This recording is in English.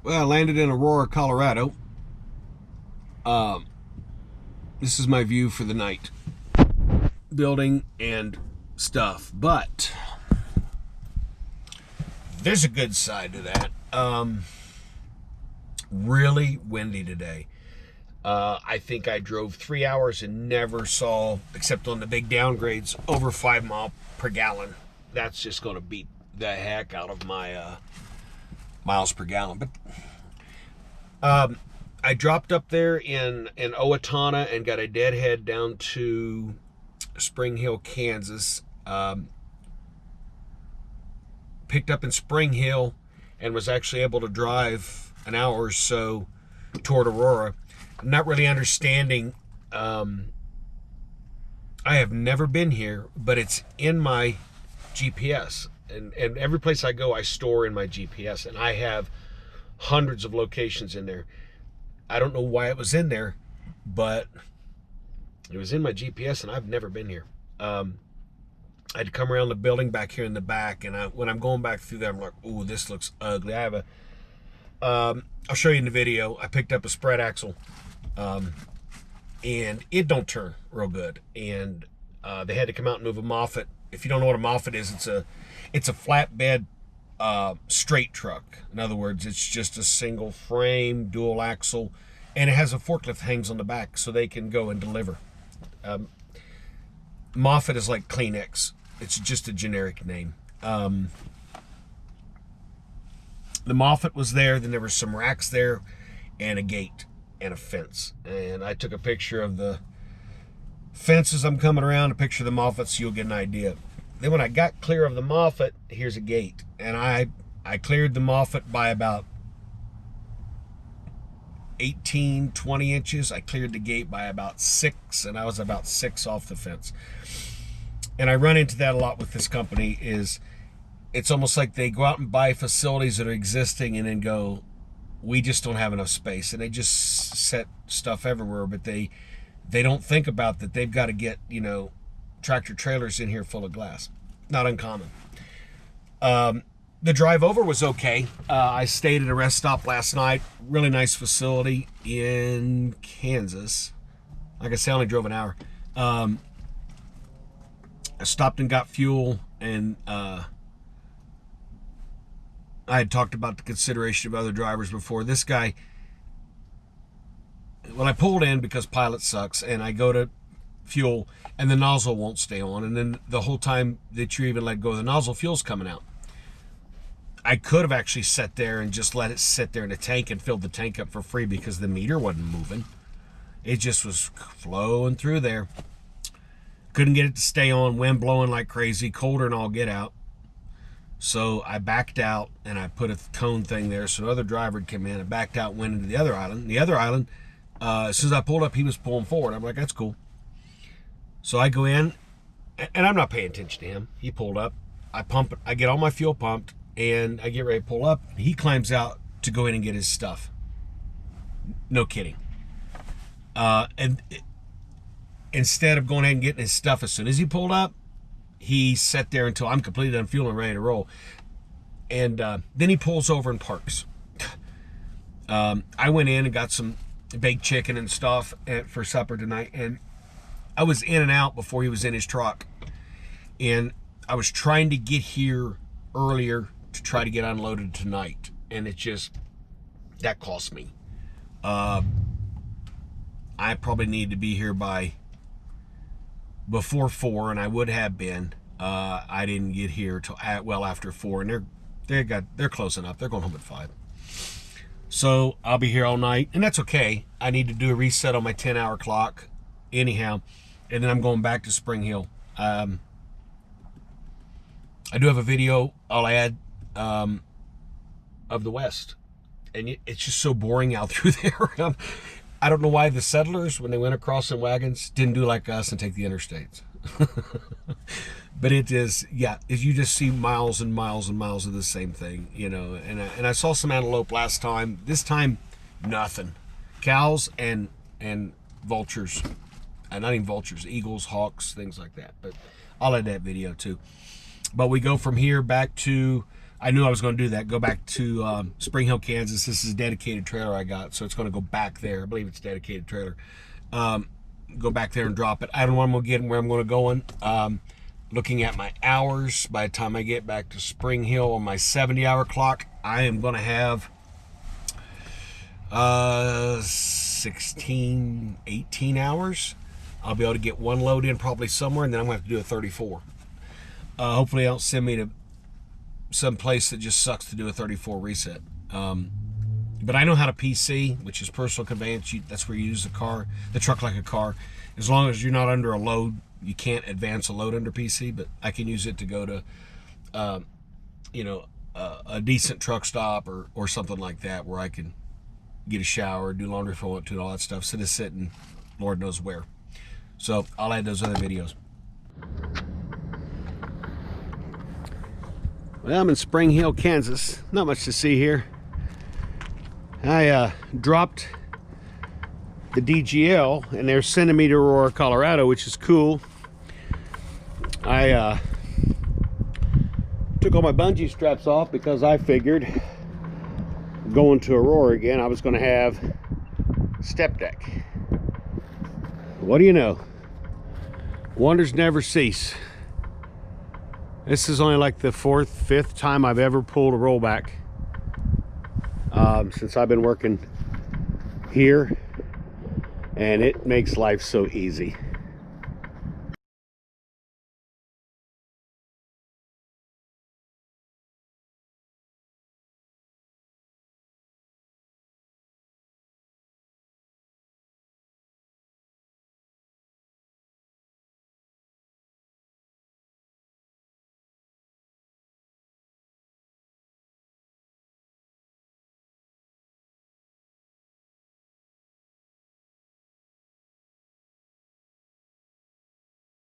Well, I landed in Aurora, Colorado. This is my view for the night. Building and stuff. But there's a good side to that. Really windy today. I think I drove 3 hours and never saw, except on the big downgrades, over 5 miles per gallon. That's just going to beat the heck out of my miles per gallon. But I dropped up there in Owatonna and got a deadhead down to Spring Hill, Kansas. Picked up in Spring Hill and was actually able to drive an hour or so toward Aurora. Not really understanding. I have never been here, but it's in my GPS. And every place I go, I store in my GPS. And I have hundreds of locations in there. I don't know why it was in there, but it was in my GPS, and I've never been here. I had to come around the building back here in the back, and when I'm going back through there, I'm like, ooh, this looks ugly. I have I'll show you in the video. I picked up a spread axle, and it don't turn real good. And they had to come out and move a Moffett. If you don't know what a Moffett is, it's a flatbed straight truck. In other words, it's just a single frame, dual axle, and it has a forklift hangs on the back so they can go and deliver. Moffett is like Kleenex. It's just a generic name. The Moffett was there, then there were some racks there, and a gate, and a fence. And I took a picture of the fence as I'm coming around, a picture of the Moffett, so you'll get an idea. Then when I got clear of the Moffett, here's a gate. And I cleared the Moffett by about 18, 20 inches. I cleared the gate by about 6, and I was about 6 off the fence. And I run into that a lot with this company. It's almost like they go out and buy facilities that are existing and then go, we just don't have enough space. And they just set stuff everywhere, but they don't think about that they've got to get, tractor trailers in here full of glass. Not uncommon. The drive over was okay. I stayed at a rest stop last night. Really nice facility in Kansas. Like I said, I only drove an hour. I stopped and got fuel, and I had talked about the consideration of other drivers before. This guy, when I pulled in because Pilot sucks, and I go to fuel, and the nozzle won't stay on, and then the whole time that you even let go of the nozzle, fuel's coming out. I could have actually sat there and just let it sit there in a tank and filled the tank up for free because the meter wasn't moving. It just was flowing through there. Couldn't get it to stay on, wind blowing like crazy, colder than all get out. So I backed out, and I put a cone thing there so another driver would come in. I backed out, went into the other island. The other island, as soon as I pulled up, he was pulling forward. I'm like, that's cool. So I go in, and I'm not paying attention to him. He pulled up. I pump it. I get all my fuel pumped, and I get ready to pull up. He climbs out to go in and get his stuff. No kidding. Instead of going ahead and getting his stuff as soon as he pulled up, he sat there until I'm completely done fueling, ready to roll. And then he pulls over and parks. I went in and got some baked chicken and stuff for supper tonight, and I was in and out before he was in his truck. And I was trying to get here earlier to try to get unloaded tonight, and that cost me. I probably need to be here by before 4, and I would have been. I didn't get here till well after 4, and they're closing up. They're going home at 5. So I'll be here all night, and that's okay. I need to do a reset on my 10-hour clock anyhow, and then I'm going back to Spring Hill. I do have a video I'll add of the West, and it's just so boring out through there. I don't know why the settlers, when they went across in wagons, didn't do like us and take the interstates. But it is, you just see miles and miles and miles of the same thing, And I saw some antelope last time. This time, nothing. Cows and vultures. Not even vultures, eagles, hawks, things like that. But I'll add that video too. But we go from here back to I knew I was going to do that. Go back to Spring Hill, Kansas. This is a dedicated trailer I got, so it's going to go back there. I believe it's a dedicated trailer. Go back there and drop it. I don't know where I'm going to get and where I'm going to go in. Looking at my hours, by the time I get back to Spring Hill on my 70-hour clock, I am going to have 16, 18 hours. I'll be able to get one load in probably somewhere, and then I'm going to have to do a 34. Hopefully, they don't send me to some place that just sucks to do a 34 reset. But I know how to PC, which is personal conveyance. That's where you use the truck like a car. As long as you're not under a load, you can't advance a load under PC, but I can use it to go to, a decent truck stop or something like that, where I can get a shower, do laundry if I want to, and all that stuff. Instead of sitting, Lord knows where. So I'll add those other videos. Well, I'm in Spring Hill, Kansas. Not much to see here. I dropped the DGL, and they're sending me to Aurora, Colorado, which is cool. I took all my bungee straps off because I figured going to Aurora again, I was going to have step deck. What do you know? Wonders never cease. This is only like the 4th, 5th time I've ever pulled a rollback since I've been working here, and it makes life so easy.